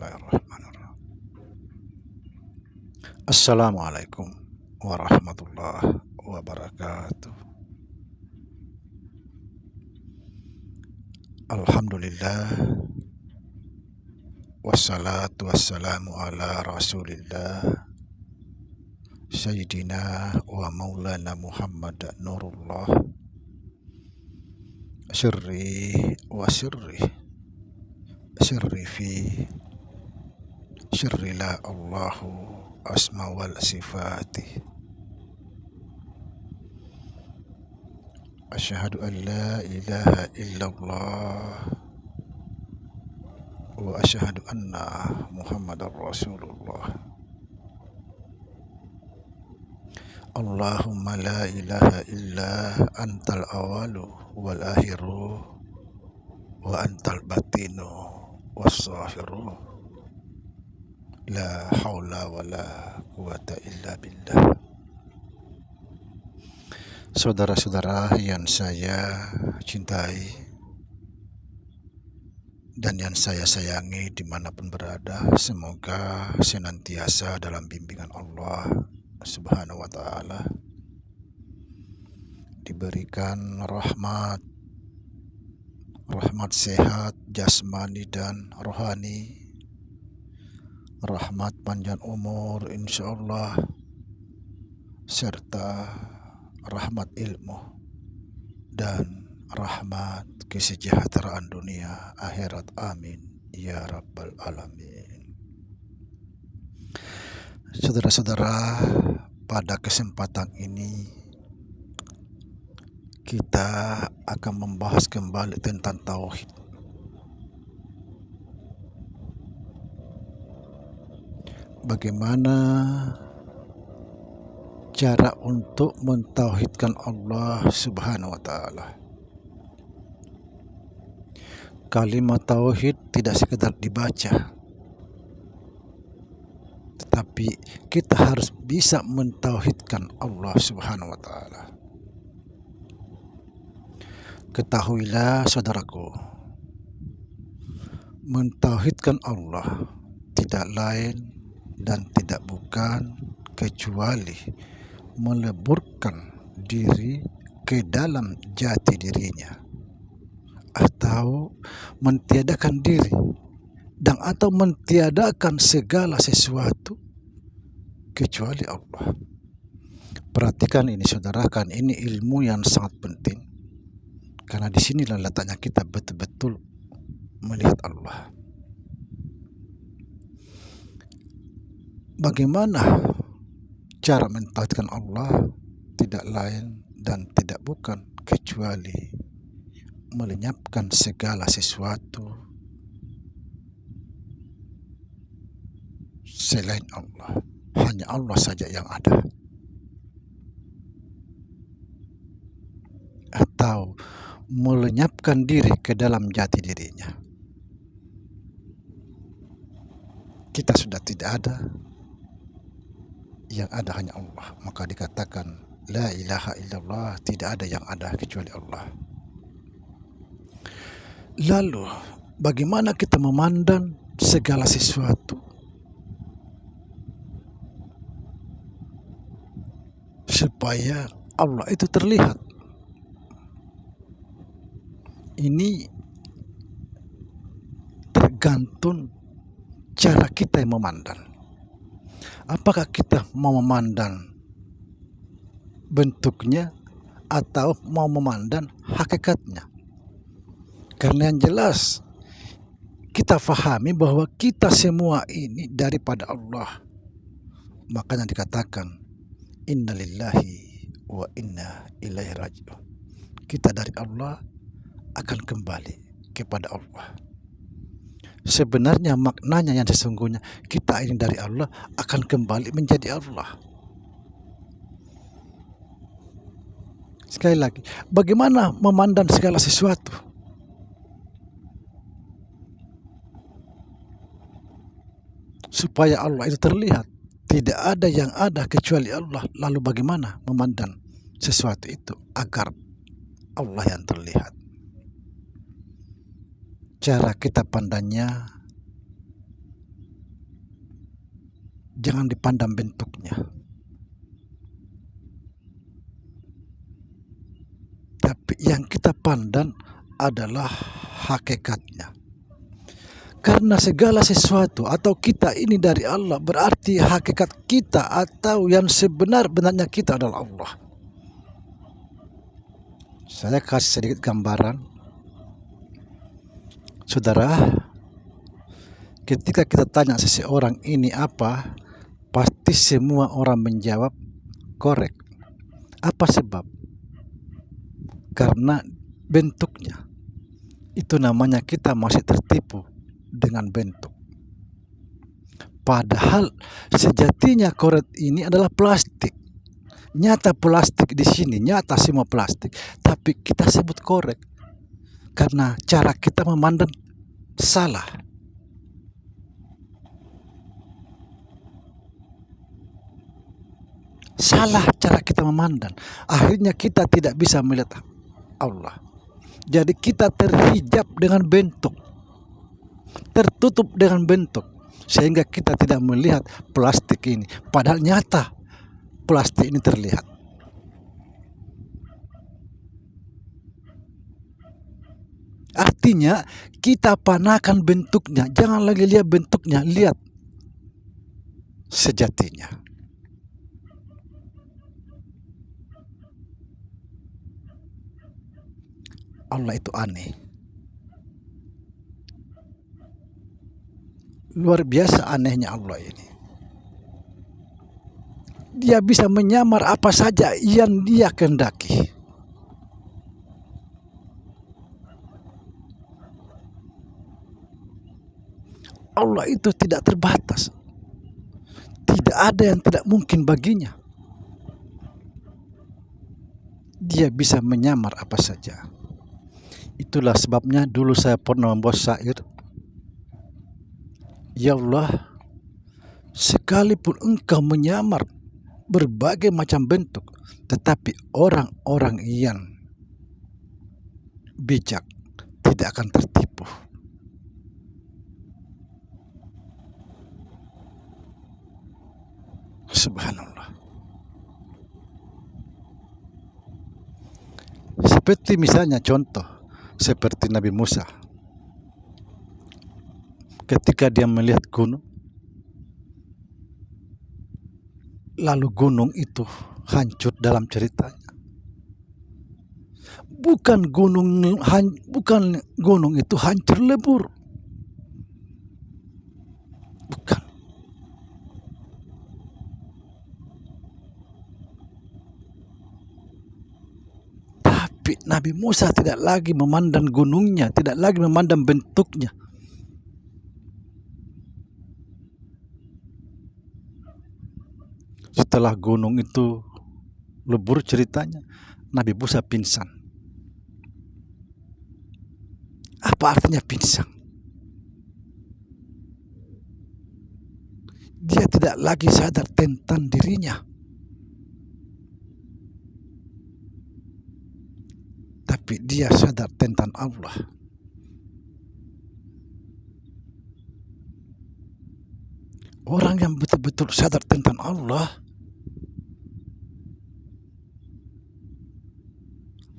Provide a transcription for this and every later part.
Bismillahirrahmanirrahim. Assalamualaikum warahmatullahi wabarakatuh. Alhamdulillah, wassalatu wassalamu ala rasulillah Sayyidina wa maulana Muhammad Nurullah sirri wa sirri fi sirri la Allahu asma wal sifati. Asyhadu an la ilaha illallah wa asyhadu anna Muhammadar Rasulullah. Allahumma la ilaha illa antal awalu wal akhiru wa antal batinu was zahiru. La haula wa la quwata illa billah. Saudara-saudara yang saya cintai dan yang saya sayangi dimanapun berada, semoga senantiasa dalam bimbingan Allah Subhanahu wa ta'ala, diberikan rahmat sehat jasmani dan rohani, rahmat panjang umur insyaallah, serta rahmat ilmu dan rahmat kesejahteraan dunia akhirat. Amin ya rabbal alamin. Saudara-saudara, pada kesempatan ini kita akan membahas kembali tentang tauhid. Bagaimana cara untuk mentauhidkan Allah Subhanahu wa ta'ala. Kalimat tauhid tidak sekedar dibaca, tetapi kita harus bisa mentauhidkan Allah Subhanahu wa ta'ala. Ketahuilah saudaraku, mentauhidkan Allah tidak lain dan tidak bukan kecuali meleburkan diri ke dalam jati dirinya, atau mentiadakan diri dan atau mentiadakan segala sesuatu kecuali Allah. Perhatikan ini saudara, kan ini ilmu yang sangat penting, karena disinilah letaknya kita betul-betul melihat Allah. Bagaimana cara mentauhidkan Allah? Tidak lain dan tidak bukan kecuali melenyapkan segala sesuatu selain Allah. Hanya Allah saja yang ada. Atau melenyapkan diri ke dalam jati dirinya. Kita sudah tidak ada, yang ada hanya Allah. Maka dikatakan la ilaha illallah, tidak ada yang ada kecuali Allah. Lalu bagaimana kita memandang segala sesuatu supaya Allah itu terlihat? Ini tergantung cara kita yang memandang. Apakah kita mau memandang bentuknya atau mau memandang hakikatnya? Karena yang jelas kita fahami bahwa kita semua ini daripada Allah. Makanya dikatakan innalillahi wa inna ilaihi raji'un. Kita dari Allah akan kembali kepada Allah. Sebenarnya maknanya yang sesungguhnya, kita ini dari Allah akan kembali menjadi Allah. Sekali lagi, bagaimana memandang segala sesuatu? Supaya Allah itu terlihat. Tidak ada yang ada kecuali Allah. Lalu bagaimana memandang sesuatu itu agar Allah yang terlihat? Cara kita pandangnya jangan dipandang bentuknya, tapi yang kita pandang adalah hakikatnya. Karena segala sesuatu atau kita ini dari Allah, berarti hakikat kita atau yang sebenar-benarnya kita adalah Allah. Saya kasih sedikit gambaran. Saudara, ketika kita tanya seseorang ini apa, pasti semua orang menjawab korek. Apa sebab? Karena bentuknya. Itu namanya kita masih tertipu dengan bentuk. Padahal sejatinya korek ini adalah plastik. Nyata plastik di sini, nyata semua plastik, tapi kita sebut korek karena cara kita memandang salah. Salah cara kita memandang. Akhirnya kita tidak bisa melihat Allah. Jadi kita terhijab dengan bentuk, tertutup dengan bentuk, sehingga kita tidak melihat plastik ini. Padahal nyata plastik ini terlihat. Artinya kita panakan bentuknya, jangan lagi lihat bentuknya, lihat sejatinya. Allah itu aneh. Luar biasa anehnya Allah ini. Dia bisa menyamar apa saja yang dia kehendaki. Allah itu tidak terbatas. Tidak ada yang tidak mungkin baginya. Dia bisa menyamar apa saja. Itulah sebabnya dulu saya pernah membuat syair. Ya Allah, sekalipun engkau menyamar berbagai macam bentuk, tetapi orang-orang yang bijak tidak akan tertipu. Subhanallah. Seperti misalnya contoh, seperti Nabi Musa. Ketika dia melihat gunung, lalu gunung itu hancur dalam ceritanya. Bukan gunung itu hancur lebur. Bukan. Tapi Nabi Musa tidak lagi memandang gunungnya, tidak lagi memandang bentuknya. Setelah gunung itu lebur ceritanya, Nabi Musa pingsan. Apa artinya pingsan? Dia tidak lagi sadar tentang dirinya. Tapi dia sadar tentang Allah. Orang yang betul-betul sadar tentang Allah,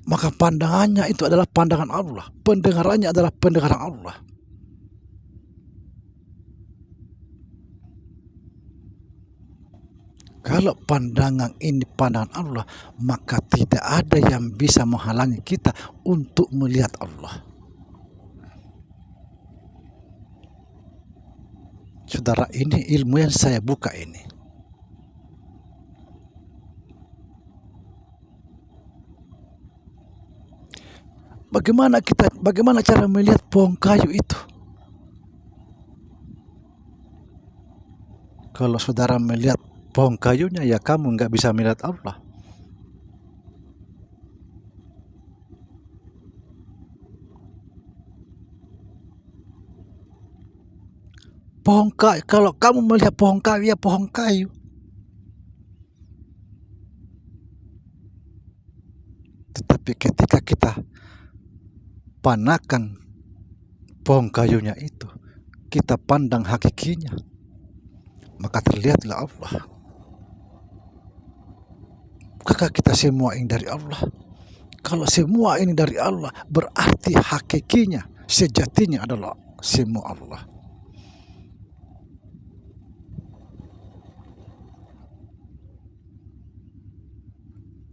maka pandangannya itu adalah pandangan Allah, pendengarannya adalah pendengaran Allah. Kalau pandangan ini pandangan Allah, maka tidak ada yang bisa menghalangi kita untuk melihat Allah. Saudara, ini ilmu yang saya buka ini. Bagaimana cara melihat pohon kayu itu? Kalau saudara melihat pohon kayunya, ya kamu nggak bisa melihat Allah. Pohon kayu, kalau kamu melihat pohon kayu, ya pohon kayu. Tetapi ketika kita panakan pohon kayunya itu, kita pandang hakikinya, maka terlihatlah Allah. Bukankah kita semua ini dari Allah? Kalau semua ini dari Allah, berarti hakikinya, sejatinya adalah semua Allah.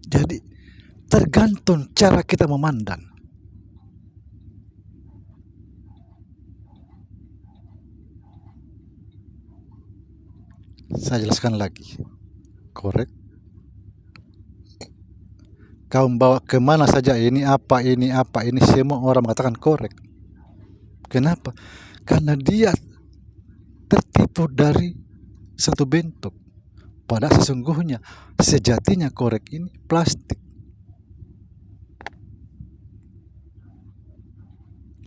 Jadi tergantung cara kita memandang. Saya jelaskan lagi. Korek. Kau bawa kemana saja, ini apa, ini semua orang mengatakan korek. Kenapa? Karena dia tertipu dari satu bentuk. Padahal sesungguhnya sejatinya korek ini plastik.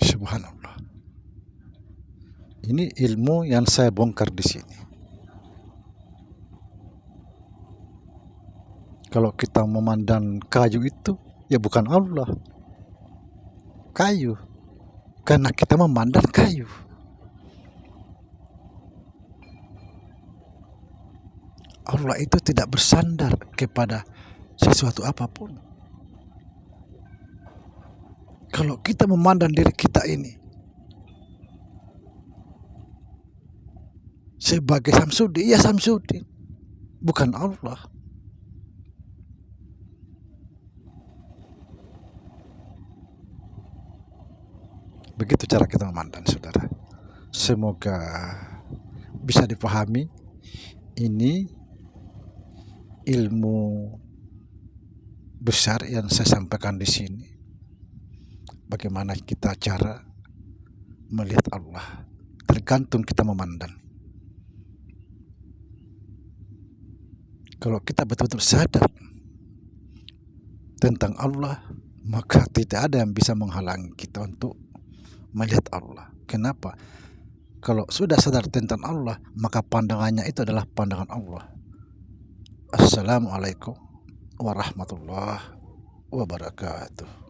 Subhanallah. Ini ilmu yang saya bongkar di sini. Kalau kita memandang kayu itu, ya bukan Allah. Kayu. Karena kita memandang kayu. Allah itu tidak bersandar kepada sesuatu apapun. Kalau kita memandang diri kita ini sebagai Samsudin, ya Samsudin, bukan Allah. Begitu cara kita memandang, saudara. Semoga bisa dipahami. Ini ilmu besar yang saya sampaikan di sini. Bagaimana kita cara melihat Allah, tergantung kita memandang. Kalau kita betul-betul sadar tentang Allah, maka tidak ada yang bisa menghalangi kita untuk melihat Allah. Kenapa? Kalau sudah sadar tentang Allah, maka pandangannya itu adalah pandangan Allah. Assalamualaikum warahmatullahi wabarakatuh.